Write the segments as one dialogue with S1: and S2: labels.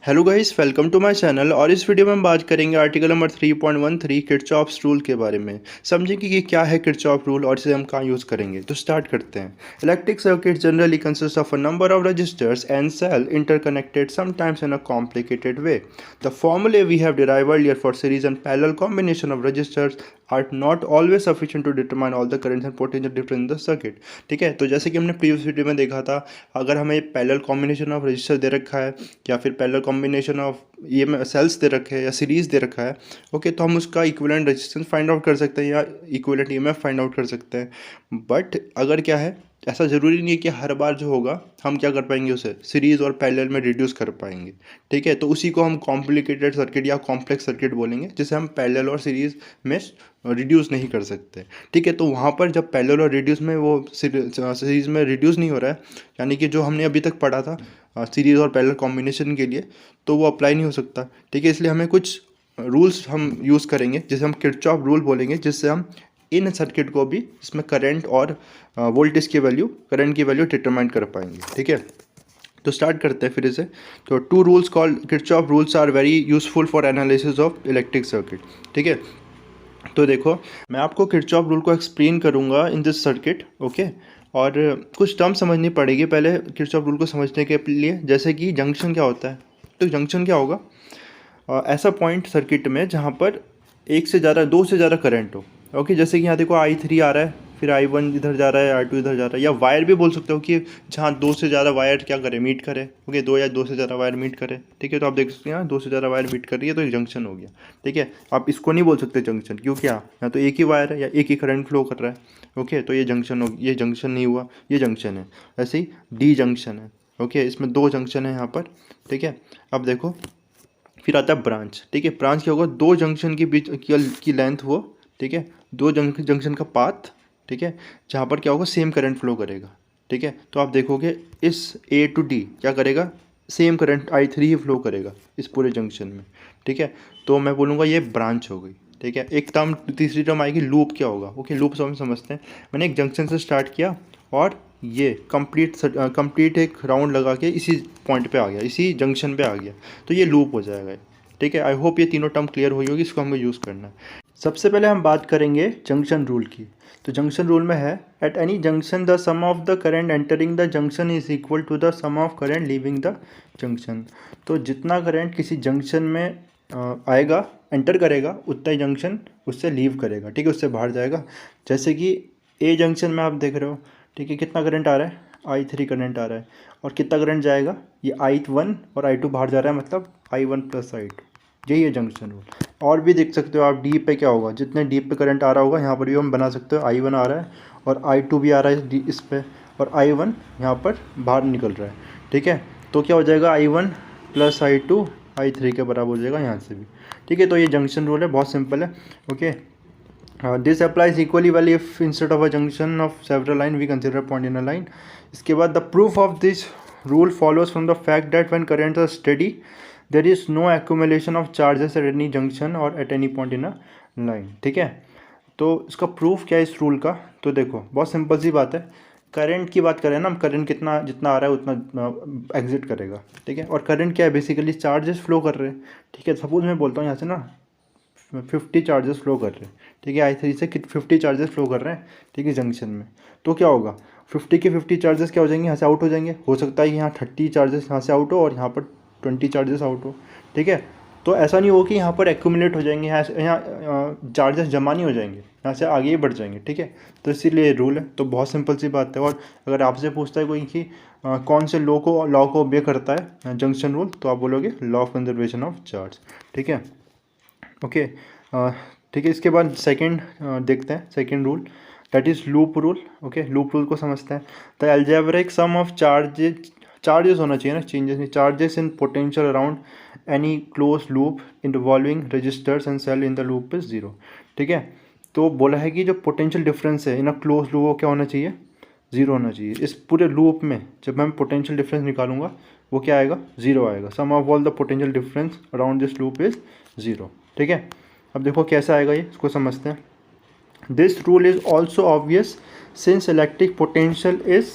S1: Hello guys, welcome to my channel. और इस video में हम बात करेंगे आर्टिकल नंबर 3.13 किरचॉफ्स रूल के बारे में। समझेंगे कि क्या है किरचॉफ रूल और इसे हम कहाँ यूज़ करेंगे। तो स्टार्ट करते हैं। Electric circuit generally consist of a number of resistors and cell interconnected sometimes in a complicated way. The formulae we have derived earlier for series and parallel combination of resistors are not always sufficient to determine all the currents and potential difference in the circuit. ठीक है, तो जैसे कि हमने previous video में देखा था, अगर हमें पैरेलल कॉम्बिनेशन ऑफ रजिस्टर दे रखा है या फिर पैरेलल कॉम्बिनेशन ऑफ ये में सेल्स दे रखे हैं या सीरीज दे रखा है, ओके, तो हम उसका इक्विवेलेंट रेजिस्टेंस फाइंड आउट कर सकते हैं या इक्विवेलेंट ईएमएफ फाइंड आउट कर सकते हैं। बट अगर क्या है, ऐसा ज़रूरी नहीं है कि हर बार जो होगा हम क्या कर पाएंगे, उसे सीरीज़ और पैरेलल में रिड्यूस कर पाएंगे। ठीक है, तो उसी को हम कॉम्प्लिकेटेड सर्किट या कॉम्प्लेक्स सर्किट बोलेंगे, जिसे हम पैरेलल और सीरीज़ में रिड्यूस नहीं कर सकते। ठीक है, तो वहाँ पर जब पैरेलल और रिड्यूस में वो सीरीज़ में रिड्यूस नहीं हो रहा है, यानी कि जो हमने अभी तक पढ़ा था सीरीज़ और पैरेलल कॉम्बिनेशन के लिए, तो वो अप्लाई नहीं हो सकता। ठीक है, इसलिए हमें कुछ रूल्स हम यूज़ करेंगे जिसे हम किरचॉफ रूल बोलेंगे, जिससे हम इन सर्किट को भी इसमें करंट और वोल्टेज की वैल्यू, करंट की वैल्यू डिटरमाइन कर पाएंगे। ठीक है, तो स्टार्ट करते हैं फिर से। तो two rules called Kirchhoff rules are very useful for analysis of electric circuit. ठीक है, तो देखो, मैं आपको किरचॉफ रूल को एक्सप्लेन करूंगा इन दिस सर्किट। ओके, और कुछ टर्म समझनी पड़ेगी पहले किरचॉफ रूल को समझने के लिए, जैसे कि जंक्शन क्या होता है। तो जंक्शन क्या होगा, ऐसा पॉइंट सर्किट में जहाँ पर एक से ज़्यादा, दो से ज़्यादा करंट हो। ओके, जैसे कि यहाँ देखो I3 आ रहा है, फिर I1 इधर जा रहा है, I2 इधर जा रहा है। या वायर भी बोल सकते हो कि जहाँ दो से ज़्यादा वायर क्या करे, मीट करे। ओके, दो या दो से ज़्यादा वायर मीट करे। ठीक है, तो आप देख सकते हैं यहाँ दो से ज़्यादा वायर मीट कर रही है, तो एक जंक्शन हो गया। ठीक है, आप इसको नहीं बोल सकते जंक्शन, क्यों, क्या यहाँ तो एक ही वायर है या एक ही करंट फ्लो कर रहा है। ओके, तो ये जंक्शन हो, ये जंक्शन नहीं हुआ, ये जंक्शन है। ऐसे ही डी जंक्शन है। ओके, इसमें दो जंक्शन है यहाँ पर। ठीक है, अब देखो, फिर आता है ब्रांच। ठीक है, ब्रांच क्या होगा, दो जंक्शन के बीच की लेंथ वो। ठीक है, दो जंक्शन का पाथ। ठीक है, जहाँ पर क्या होगा, सेम करंट फ्लो करेगा। ठीक है, तो आप देखोगे इस A to D क्या करेगा, सेम करंट I3 ही फ्लो करेगा इस पूरे जंक्शन में। ठीक है, तो मैं बोलूँगा ये ब्रांच हो गई। ठीक है, एक टर्म, तीसरी टर्म आएगी लूप। क्या होगा, ओके, लूप हम समझते हैं। मैंने एक जंक्शन से स्टार्ट किया और ये कंप्लीट एक राउंड लगा के इसी पॉइंट पे आ गया, इसी जंक्शन पे आ गया, तो ये लूप हो जाएगा। ठीक है, आई होप ये तीनों टर्म क्लियर हुई होगी, इसको हमें यूज़ करना है। सबसे पहले हम बात करेंगे जंक्शन रूल की। तो जंक्शन रूल में है, at any junction the sum of the current entering the junction is equal to the sum of current leaving the junction. तो जितना करंट किसी जंक्शन में आएगा, एंटर करेगा, उतना ही जंक्शन उससे लीव करेगा। ठीक है, उससे बाहर जाएगा। जैसे कि ए जंक्शन में आप देख रहे हो, ठीक है, कितना करंट आ रहा है, I3 करंट आ रहा है, और कितना करंट जाएगा, ये I1 और I2 बाहर जा रहा है, मतलब I1 प्लस I2। यही है जंक्शन रूल। और भी देख सकते हो आप, डी पे क्या होगा, जितने डी पे करंट आ रहा होगा, यहाँ पर भी हम बना सकते हो, I1 आ रहा है और I2 भी आ रहा है इस पे, और I1 यहाँ पर बाहर निकल रहा है। ठीक है, तो क्या हो जाएगा, I1 प्लस I2 I3 के बराबर हो जाएगा यहाँ से भी। ठीक है, तो ये जंक्शन रूल है, बहुत सिंपल है। Okay, this applies equally well if instead of a junction of several line we consider point in a line. इसके बाद the proof of this rule follows from the fact that when currents are steady there is no accumulation of charges at any junction और at any point in a line. ठीक है, तो इसका proof क्या है इस रूल का, तो देखो बहुत सिंपल सी बात है। करंट की बात करें ना, करंट कितना जितना आ रहा है उतना एग्जिट करेगा। ठीक है, और करंट क्या है, बेसिकली चार्जेस फ्लो कर रहे हैं। ठीक है, सपोज मैं बोलता हूँ यहाँ से ना 50 चार्जेस फ्लो कर रहे हैं। ठीक है, I3 से 50 चार्जेस फ्लो कर रहे हैं। ठीक है, जंक्शन में, तो क्या होगा, 50 के 50 चार्जेस क्या हो जाएंगे, यहाँ से आउट हो जाएंगे। हो सकता है यहाँ 30 चार्जेस यहाँ से आउट हो और यहाँ पर 20 चार्जेस आउट हो। ठीक है, तो ऐसा नहीं हो कि यहाँ पर एक्यूमुलेट हो जाएंगे, यहाँ चार्जेस जमा नहीं हो जाएंगे, यहाँ से आगे ही बढ़ जाएंगे। ठीक है, तो इसीलिए रूल है। तो बहुत सिंपल सी बात है। और अगर आपसे पूछता है कोई कि कौन से लॉ को ओबे करता है जंक्शन रूल, तो आप बोलोगे law of conservation of charge. ठीक है, ओके, ठीक है, इसके बाद सेकंड देखते हैं, second rule, that is loop rule. Okay, loop rule को समझते हैं। The algebraic sum of charges होना चाहिए ना, चेंजेस नहीं, charges in potential around any close loop involving resistors and cell in the loop is zero. ठीक है, तो बोला है कि जो पोटेंशियल डिफरेंस है इन अ क्लोज लूप वो क्या होना चाहिए, जीरो होना चाहिए। इस पूरे लूप में जब मैं पोटेंशियल डिफरेंस निकालूंगा, वो क्या आएगा, जीरो आएगा। Sum of all the potential difference around this loop is zero. ठीक है, अब देखो कैसा आएगा ये, इसको समझते हैं। This rule is also obvious since electric potential is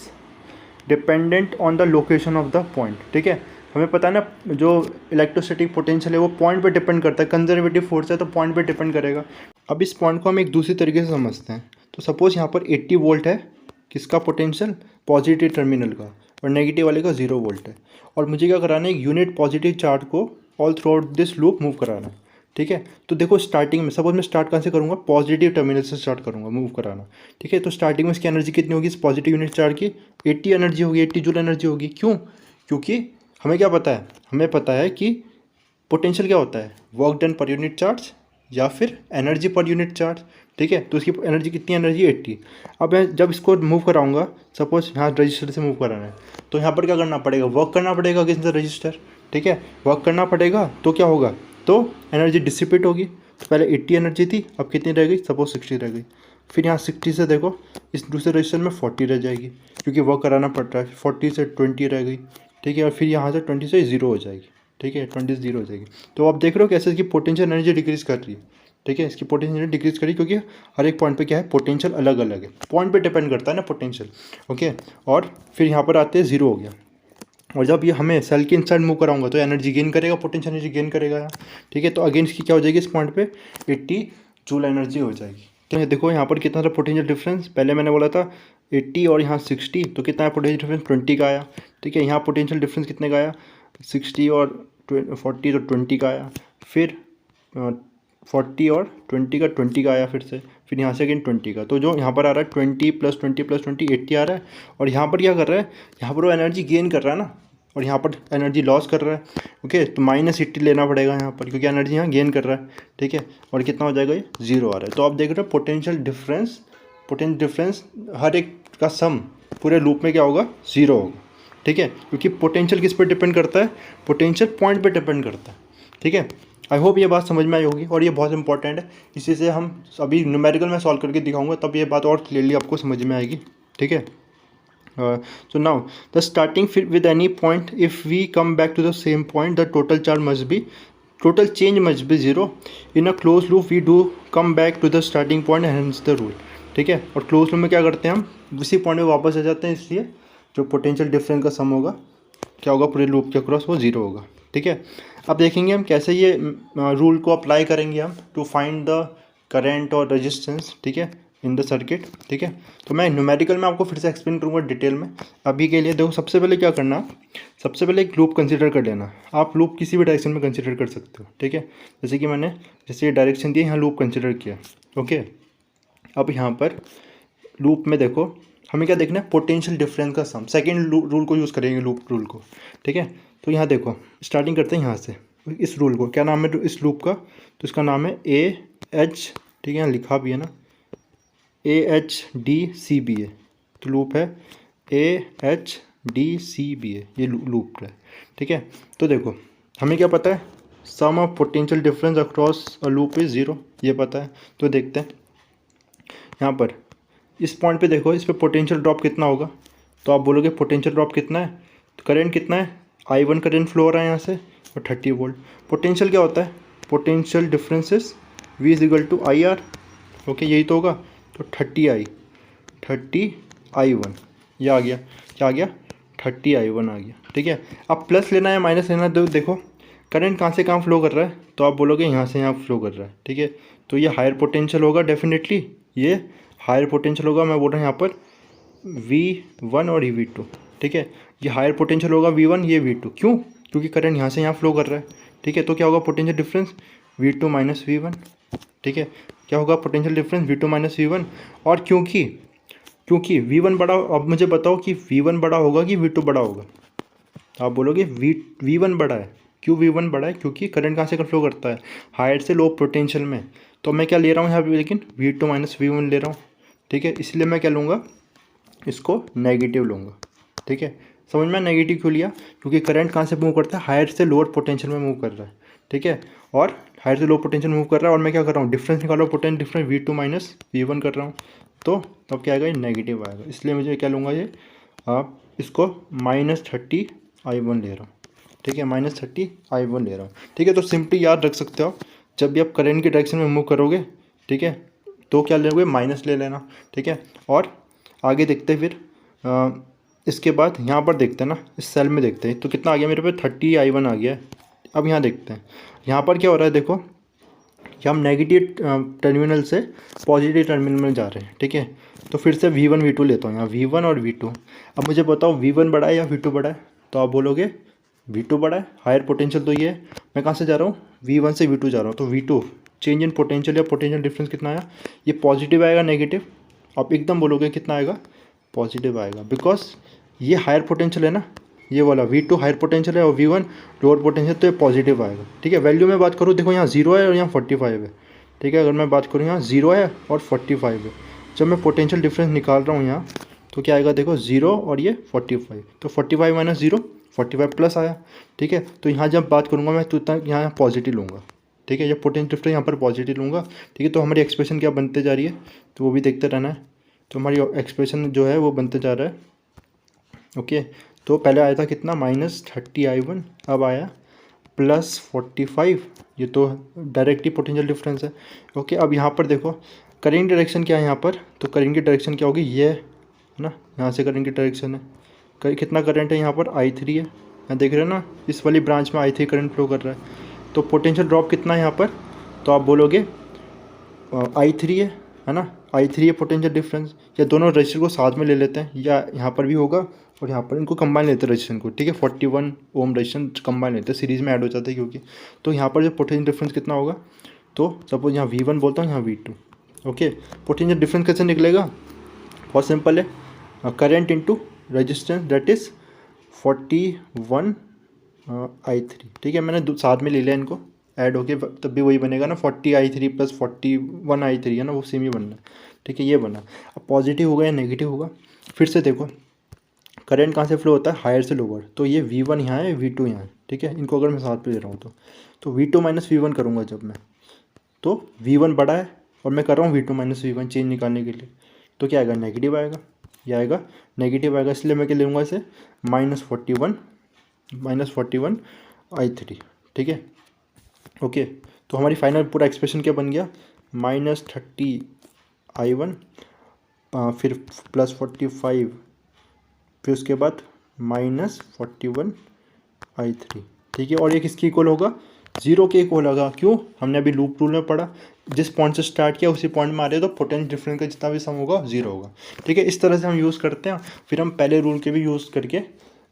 S1: dependent on the location of the point. ठीक है, हमें पता है ना जो इलेक्ट्रोस्टैटिक पोटेंशियल है वो पॉइंट पे डिपेंड करता है, कंजर्वेटिव फोर्स है तो पॉइंट पे डिपेंड करेगा। अब इस पॉइंट को हम एक दूसरी तरीके से समझते हैं। तो सपोज यहाँ पर 80 वोल्ट है, किसका पोटेंशियल, पॉजिटिव टर्मिनल का, और नेगेटिव वाले का 0 वोल्ट है। और मुझे क्या कराना है, एक यूनिट पॉजिटिव चार्ज को all through out this loop move कराना है। ठीक है, तो देखो स्टार्टिंग में सपोज मैं स्टार्ट कहाँ से करूँगा, पॉजिटिव टर्मिनल से स्टार्ट करूँगा मूव कराना। ठीक है, तो स्टार्टिंग में इसकी एनर्जी कितनी होगी, इस पॉजिटिव यूनिट चार्ज की 80 एनर्जी होगी, 80 जूल एनर्जी होगी। क्यों? क्योंकि हमें क्या पता है, हमें पता है कि पोटेंशियल क्या होता है, work done per unit charge या फिर एनर्जी पर यूनिट चार्ज। ठीक है, तो इसकी एनर्जी कितनी, एनर्जी 80। अब मैं जब इसको मूव कराऊंगा, सपोज यहाँ रजिस्टर से मूव कराना है, तो यहाँ पर क्या करना पड़ेगा, वर्क करना पड़ेगा अगेंस्ट द रजिस्टर। ठीक है, वर्क करना पड़ेगा तो क्या होगा, तो एनर्जी डिसिपेट होगी। तो पहले 80 एनर्जी थी, अब कितनी रह गई, सपोज 60 रह गई। फिर यहाँ 60 से देखो इस दूसरे रजिस्टर में 40 रह जाएगी, क्योंकि वर्क कराना पड़ रहा है। 40 से 20 रह गई। ठीक है, और फिर यहाँ से 20 से 0 हो जाएगी। ठीक है, 20 0 हो जाएगी। तो आप देख रहे हो कैसे इसकी पोटेंशियल एनर्जी डिक्रीज कर रही है। ठीक है, इसकी पोटेंशियल एनर्जी डिक्रीज करी, क्योंकि हर एक पॉइंट पे क्या है, पोटेंशियल अलग अलग है, पॉइंट पे डिपेंड करता है ना पोटेंशियल। ओके, और फिर यहाँ पर आते हैं 0 हो गया। और जब ये हमें सेल के इनसाइड मूव कराऊंगा तो एनर्जी गेन करेगा, पोटेंशियल एनर्जी गेन करेगा यहाँ। ठीक है, तो अगेन इसकी क्या हो जाएगी, इस पॉइंट पे 80 जूल एनर्जी हो जाएगी। तो ये देखो यहाँ पर कितना था पोटेंशियल डिफरेंस, पहले मैंने बोला था 80 और यहाँ 60, तो कितना है पोटेंशियल डिफरेंस, 20 का आया। ठीक है, यहाँ पोटेंशियल डिफरेंस कितने का आया, 60 और 40 तो 20 का आया। फिर 40 और 20 का 20 का आया फिर यहाँ से अगेन 20 का। तो जो यहाँ पर आ रहा है 20 + 20 + 20 80 आ रहा है। और यहाँ पर क्या कर रहा है, यहाँ पर वो एनर्जी गेन कर रहा है ना, और यहाँ पर एनर्जी लॉस कर रहा है। ओके, तो -80 लेना पड़ेगा यहाँ पर, क्योंकि एनर्जी यहाँ गेन कर रहा है। ठीक है, और कितना हो जाएगा, ये 0 आ रहा है। तो आप देख रहे हो पोटेंशियल डिफरेंस हर एक का सम पूरे लूप में क्या होगा, 0 होगा। ठीक है, क्योंकि पोटेंशियल किस पर डिपेंड करता है, पोटेंशियल पॉइंट पर डिपेंड करता है। ठीक है, आई होप ये बात समझ में आई होगी, और ये बहुत इंपॉर्टेंट है। इसी से हम अभी न्यूमेरिकल में सॉल्व करके दिखाऊंगा, तब ये बात और क्लियरली आपको समझ में आएगी। ठीक है, so now the starting with any point, if we come back to the same point, the total change must be 0. In a closed loop we do come back to the starting point, hence the rule. ठीक है, और close loop में क्या करते हैं, हम उसी point में वापस आ जाते हैं, इसलिए जो पोटेंशियल डिफरेंस का सम होगा क्या होगा पूरे लूप के अक्रॉस, वो 0 होगा। ठीक है, अब देखेंगे हम कैसे ये रूल को अप्लाई करेंगे हम टू फाइंड द करंट और रेजिस्टेंस। ठीक है, इन द सर्किट। ठीक है, तो मैं न्यूमेरिकल में आपको फिर से एक्सप्लेन करूँगा डिटेल में। अभी के लिए देखो, सबसे पहले क्या करना, सबसे पहले एक लूप कंसीडर कर लेना। आप लूप किसी भी डायरेक्शन में कंसीडर कर सकते हो। ठीक है, जैसे कि मैंने जैसे ये डायरेक्शन दी, यहाँ लूप कंसीडर किया। ओके, अब यहाँ पर लूप में देखो हमें क्या देखना है, पोटेंशियल डिफरेंस का सम। सेकेंड रूल को यूज़ करेंगे, लूप रूल को। ठीक है, तो यहाँ देखो स्टार्टिंग करते हैं यहाँ से, इस रूल को क्या नाम है इस लूप का, तो इसका नाम है AH। ठीक है, यहाँ लिखा भी है ना, AHDCBA। तो लूप है AHDCBA, ये लूप है। ठीक है, तो देखो हमें क्या पता है, sum of potential difference across a loop is 0, ये पता है। तो देखते हैं यहाँ पर इस पॉइंट पे देखो, इस पे पोटेंशियल ड्रॉप कितना होगा, तो आप बोलोगे पोटेंशियल ड्रॉप कितना है, तो करंट कितना है, I1 करंट फ्लो हो रहा है यहाँ से, और 30 वोल्ट। पोटेंशियल क्या होता है, potential differences V = IR। Okay, यही तो होगा। तो 30I 30I1, ये आ गया, क्या आ गया, 30I1 आ गया। ठीक है, अब प्लस लेना है माइनस लेना है, तो देखो करंट कहाँ से कहाँ फ्लो कर रहा है, तो आप बोलोगे यहाँ से यहाँ फ्लो कर रहा है। ठीक है, तो ये हायर पोटेंशियल होगा डेफिनेटली, ये हायर पोटेंशियल होगा। मैं बोल रहा हूँ यहाँ पर V1 और V2। ठीक है, ये हायर पोटेंशियल होगा V1, ये V2। क्यों? क्योंकि करंट यहाँ से यहाँ फ्लो कर रहा है। ठीक है, तो क्या होगा पोटेंशियल डिफरेंस, V2 - V1। ठीक है, क्या होगा पोटेंशियल डिफरेंस, V2 - V1। और क्योंकि V1 बड़ा, अब मुझे बताओ कि V1 बड़ा होगा कि V2 बड़ा होगा। आप बोलोगे V1 बड़ा है। क्यों V1 बड़ा है, क्योंकि करंट कहाँ से फ्लो करता है, हायर से लो पोटेंशियल में। तो मैं क्या ले रहा हूँ यहाँ पे, लेकिन V2 - V1 ले रहा हूँ। ठीक है, इसलिए मैं क्या लूँगा, इसको नेगेटिव लूँगा। ठीक है, समझ में नेगेटिव क्यों लिया, क्योंकि करंट कहाँ से मूव करता है, हायर से लोअर पोटेंशियल में मूव कर रहा है। ठीक है, और हायर से लो पोटेंशियल मूव कर रहा है, और मैं क्या कर रहा हूँ, डिफरेंस निकाल रहा हूँ, पोटेंशियल डिफरेंस V2 - V1 कर रहा हूँ। तो तब क्या आएगा, ये नेगेटिव आएगा। इसलिए मुझे क्या लूँगा, ये आप इसको -30I1 ले रहा हूँ। ठीक है, -30I1 ले रहा हूँ। ठीक है, तो सिंपली याद रख सकते हो, जब भी आप करंट की डायरेक्शन में मूव करोगे, ठीक है, तो क्या लोगे, माइनस ले लेना। ठीक है, और आगे देखते हैं फिर इसके बाद यहाँ पर देखते हैं ना, इस सेल में देखते हैं तो कितना आ गया मेरे पे 30i1 आ गया है। अब यहाँ देखते हैं यहाँ पर क्या हो रहा है, देखो कि हम नेगेटिव टर्मिनल से पॉजिटिव टर्मिनल में जा रहे हैं, ठीक है। तो फिर से V1 V2 लेता हूँ, यहाँ V1 और V2। अब मुझे बताओ V1 बड़ा है या V2 बड़ा है, तो आप बोलोगे V2 बड़ा है, हायर पोटेंशियल तो ये है। मैं कहाँ से जा रहा हूँ, V1 से V2 जा रहा हूँ, तो V2 चेंज इन पोटेंशियल या पोटेंशियल डिफरेंस कितना आया, ये पॉजिटिव आएगा नेगेटिव, आप एकदम बोलोगे कितना आएगा, पॉजिटिव आएगा, बिकॉज ये हायर पोटेंशियल है ना, ये वाला V2 हायर पोटेंशियल है और V1 लोअर पोटेंशियल, तो ये पॉजिटिव आएगा, ठीक है। वैल्यू में बात करूँ, देखो यहाँ 0 है और यहाँ 45 है, ठीक है। अगर मैं बात करूँ यहाँ 0 है और 45 है, जब मैं पोटेंशियल डिफरेंस निकाल रहा हूँ यहाँ, तो क्या आएगा, देखो 0 और ये 45, तो 45 माइनस 0 45 प्लस आया, ठीक है। तो यहाँ जब बात करूँगा मैं तो यहाँ पॉजिटिव लूँगा, ठीक है। ये पोटेंशियल डिफरेंस यहाँ पर पॉजिटिव लूँगा, ठीक है। तो हमारी एक्सप्रेशन क्या बनते जा रही है, तो वो भी देखते रहना है। तो हमारी एक्सप्रेशन जो है वो बनते जा रहा है, ओके। तो पहले आया था कितना, -30i1, अब आया +45, ये तो डायरेक्ट ही पोटेंशियल डिफरेंस है, ओके। अब यहाँ पर देखो करंट डायरेक्शन क्या है यहाँ पर, तो करंट की डायरेक्शन क्या होगी, ये है ना, यहाँ से करंट की डायरेक्शन है, कितना करंट है यहाँ पर, I3 है, यहाँ देख रहे हो ना, इस वाली ब्रांच में I3 करंट फ्लो कर रहा है। तो पोटेंशियल ड्रॉप कितना है यहाँ पर, तो आप बोलोगे I3 है ना, I3 है पोटेंशियल डिफरेंस। या दोनों रजिस्टर को साथ में ले लेते हैं, या यहाँ पर भी होगा और यहाँ पर, इनको कंबाइन लेते हैं रजिस्टर को, ठीक है। 41 ओम रजिस्टर कंबाइन लेते हैं, सीरीज़ में ऐड हो जाता है क्योंकि। तो यहाँ पर जो पोटेंशियल डिफरेंस कितना होगा, तो सपोज यहाँ V1 बोलता हूँ, यहाँ V2, ओके। पोटेंशियल डिफरेंस कैसे निकलेगा, बहुत सिंपल है, current into resistance, that is 41 I3, ठीक है। मैंने साथ में ले लिया, इनको ऐड होके तब भी वही बनेगा ना, 40i3 + 41i3 है ना, वो सेम ही बनना है, ठीक है। ये बना। अब पॉजिटिव होगा या नेगेटिव होगा, फिर से देखो करंट कहाँ से फ्लो होता है, हायर से लोअर, तो ये V1 यहाँ है, V2 यहाँ है, ठीक है। इनको अगर मैं साथ पे ले रहा हूँ तो V2 - V1 करूँगा जब मैं, तो V1 बड़ा है और मैं कर रहा हूँ V2 - V1 चेंज निकालने के लिए, तो क्या आएगा, नेगेटिव आएगा, ये आएगा नेगेटिव आएगा, इसलिए मैं क्या लूँगा इसे, -41 I3, ठीक है, ओके। तो हमारी फाइनल पूरा एक्सप्रेशन क्या बन गया, -30i1 फिर +45, फिर उसके बाद -41 I3, ठीक है। और ये किसकी इक्वल होगा, 0 के इक्वल होगा, क्यों, हमने अभी लूप रूल में पढ़ा, जिस पॉइंट से स्टार्ट किया उसी पॉइंट में आ रहे तो पोटेंशियल डिफरेंस का जितना भी सम होगा 0 होगा, ठीक है। इस तरह से हम यूज़ करते हैं, फिर हम पहले रूल के भी यूज़ करके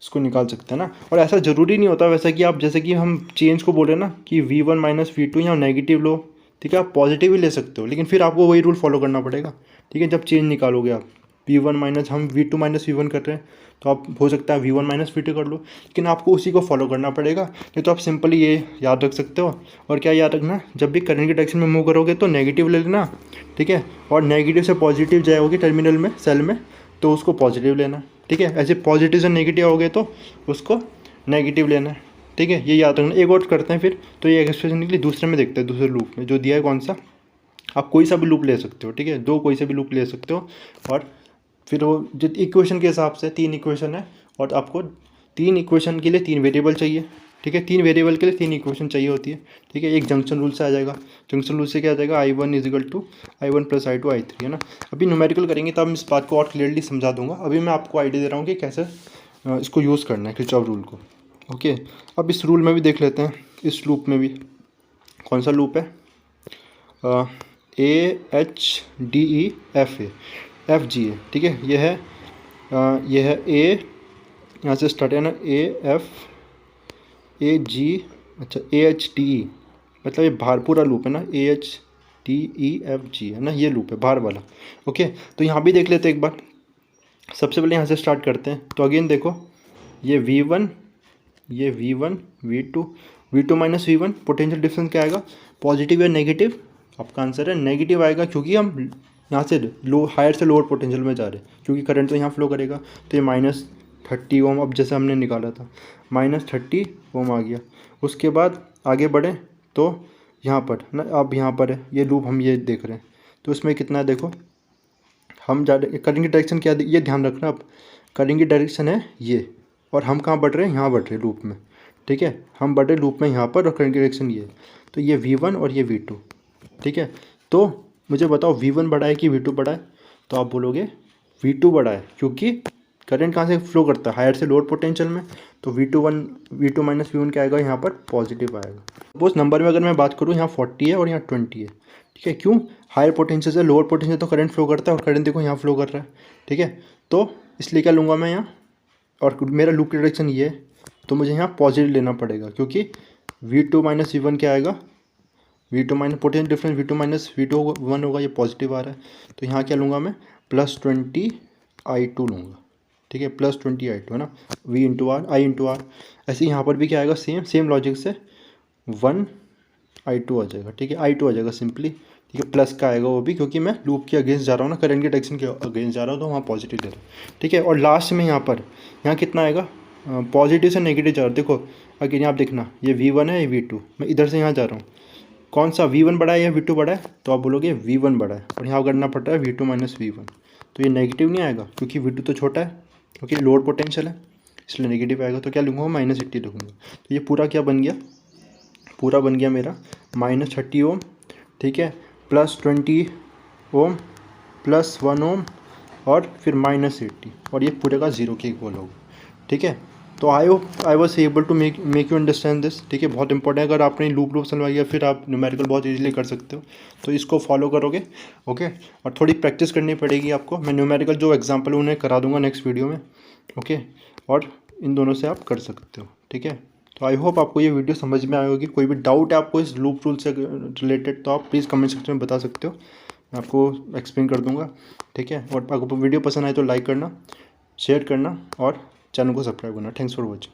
S1: इसको निकाल सकते हैं ना। और ऐसा ज़रूरी नहीं होता वैसा कि आप, जैसे कि हम चेंज को बोले ना कि V1 - V2 या नेगेटिव लो, ठीक है, आप पॉजिटिव ही ले सकते हो, लेकिन फिर आपको वही रूल फॉलो करना पड़ेगा, ठीक है। जब चेंज निकालोगे आप, V1 माइनस, हम V2 - V1 कर रहे हैं, तो आप हो सकता है V1 - V2 कर लो, लेकिन आपको उसी को फॉलो करना पड़ेगा। नहीं तो आप सिंपली ये याद रख सकते हो। और क्या याद रखना, जब भी करंट की डायरेक्शन में मूव करोगे तो नेगेटिव ले लेना, ठीक है। और नेगेटिव से पॉजिटिव जाओगे टर्मिनल में, सेल में, तो उसको पॉजिटिव लेना, ठीक है। ऐसे पॉजिटिव से नेगेटिव आओगे तो उसको नेगेटिव लेना है, ठीक है। ये याद रखना। एक और करते हैं फिर, तो ये एक्सप्रेशन निकली, दूसरे में देखते हैं, दूसरे लूप में जो दिया है कौन सा, आप कोई सा भी लूप ले सकते हो, ठीक है, दो कोई सा भी लूप ले सकते हो। और फिर वो जो इक्वेशन के हिसाब से 3 इक्वेशन है, और आपको 3 इक्वेशन के लिए 3 वेरिएबल चाहिए, ठीक है। 3 वेरिएबल के लिए 3 इक्वेशन चाहिए होती है, ठीक है। एक जंक्शन रूल से आ जाएगा, जंक्शन रूल से क्या आ जाएगा, I1 = I1 + I2 I3, है ना। अभी न्यूमेरिकल करेंगे तब मैं इस बात को और क्लियरली समझा दूंगा। अभी मैं आपको आइडिया दे रहा हूँ कि कैसे इसको यूज़ करना है, किरचॉफ रूल को, ओके। अब इस रूल में भी देख लेते हैं, इस लूप में भी कौन सा लूप है, AHDEFG है, ठीक है। ये है A, यहाँ से स्टार्ट है ना, AFAG, अच्छा AHDE, मतलब ये बाहर पूरा लूप है ना, AHDEFG है ना, ये लूप है बाहर वाला, ओके। तो यहाँ भी देख लेते हैं एक बार। सबसे पहले यहाँ से स्टार्ट करते हैं, तो अगेन देखो ये V1 V2 - V1, potential difference क्या आएगा, पॉजिटिव या नेगेटिव, आपका आंसर है नेगेटिव आएगा, क्योंकि हम यहाँ से हायर से लोअर पोटेंशियल में जा रहे हैं, क्योंकि करंट तो यहाँ फ्लो करेगा। तो ये -30 ओम, अब जैसे हमने निकाला था -30 ओम आ गया। उसके बाद आगे बढ़े तो यहाँ पर ना, अब यहाँ पर है ये लूप, हम ये देख रहे हैं, तो इसमें कितना है देखो, हम जा रहे, करंट की डायरेक्शन क्या, ये ध्यान रखना, अब करंट की डायरेक्शन है ये, और हम कहाँ बढ़ रहे हैं, यहाँ बढ़ रहे हैं लूप में, ठीक है। हम बढ़ रहे लूप में यहाँ पर, और करंट की डायरेक्शन ये, तो ये V1 और ये V2, ठीक है। तो मुझे बताओ V1 बड़ा है कि V2 बड़ा है, तो आप बोलोगे V2 बड़ा है, क्योंकि करंट कहाँ से फ्लो करता है, हायर से लोअर पोटेंशियल में, तो V2 माइनस V1 क्या आएगा यहाँ पर, पॉजिटिव आएगा। सपोज नंबर में अगर मैं बात करूँ, यहाँ 40 है और यहाँ 20 है, ठीक है। क्यों, हायर पोटेंशियल से लोअर पोटेंशियल तो करंट फ्लो करता है, और करंट देखो यहाँ फ्लो कर रहा है, ठीक है। तो इसलिए क्या लूँगा मैं यहाँ, और मेरा लूप की डायरेक्शन ये है, तो मुझे यहाँ पॉजिटिव लेना पड़ेगा, क्योंकि V2 माइनस V1 क्या आएगा, V2 minus potential difference V2 minus V2 1 होगा, ये पॉजिटिव आ रहा है, तो यहाँ क्या लूँगा मैं, +20I2 लूँगा, ठीक है। +20I2 है ना, V into R, I into R. ऐसे यहाँ पर भी क्या आएगा, सेम लॉजिक से 1I2 आ जाएगा, ठीक है। I2 आ जाएगा सिंपली, ठीक है। प्लस का आएगा वो भी, क्योंकि मैं लूप के अगेंस्ट जा रहा हूँ ना, करंट के डायरेक्शन के अगेंस्ट जा रहा हूँ, तो वहाँ पॉजिटिव ले रहा हूँ, ठीक है। और लास्ट में यहाँ पर, यहाँ कितना आएगा, पॉजिटिव से नेगेटिव जा रहा हूँ। देखो अगेन यहाँ आप देखना, ये V1 है, ये V2, मैं इधर से यहाँ जा रहा हूँ, कौन सा V1 बड़ा है या V2 बड़ा है, तो आप बोलोगे V1 बड़ा है, और यहाँ करना पड़ता है V2 माइनस V1, तो ये नेगेटिव नहीं आएगा, क्योंकि V2 तो छोटा है, क्योंकि लोअर पोटेंशियल है, इसलिए नेगेटिव आएगा। तो क्या लिखूँगा, -80 लिखूँगा। तो ये पूरा क्या बन गया, पूरा बन गया मेरा -30 ओम, ठीक है, +20 ओम, +1 ओम, और फिर -80, और ये पूरे का 0 के इक्वल होगा, ठीक है। तो I hope I was able to make you understand this, ठीक है। बहुत इंपॉर्टेंट है, अगर आपने लूप समझाई है, फिर आप न्यूमेरिकल बहुत इजीली कर सकते हो, तो इसको फॉलो करोगे, ओके। और थोड़ी प्रैक्टिस करनी पड़ेगी आपको, मैं न्यूमेरिकल जो एग्जांपल उन्हें करा दूंगा नेक्स्ट वीडियो में, ओके। और इन दोनों से आप कर सकते हो, ठीक है। तो आई होप आपको ये वीडियो समझ में आई होगी। कोई भी डाउट है आपको इस लूप रूल से रिलेटेड, तो आप प्लीज़ कमेंट सेक्शन में बता सकते हो, मैं आपको एक्सप्लेन कर दूंगा, ठीक है। और अगर वीडियो पसंद आए तो लाइक करना, शेयर करना, और चैनल को सब्सक्राइब करना। Thanks for watching.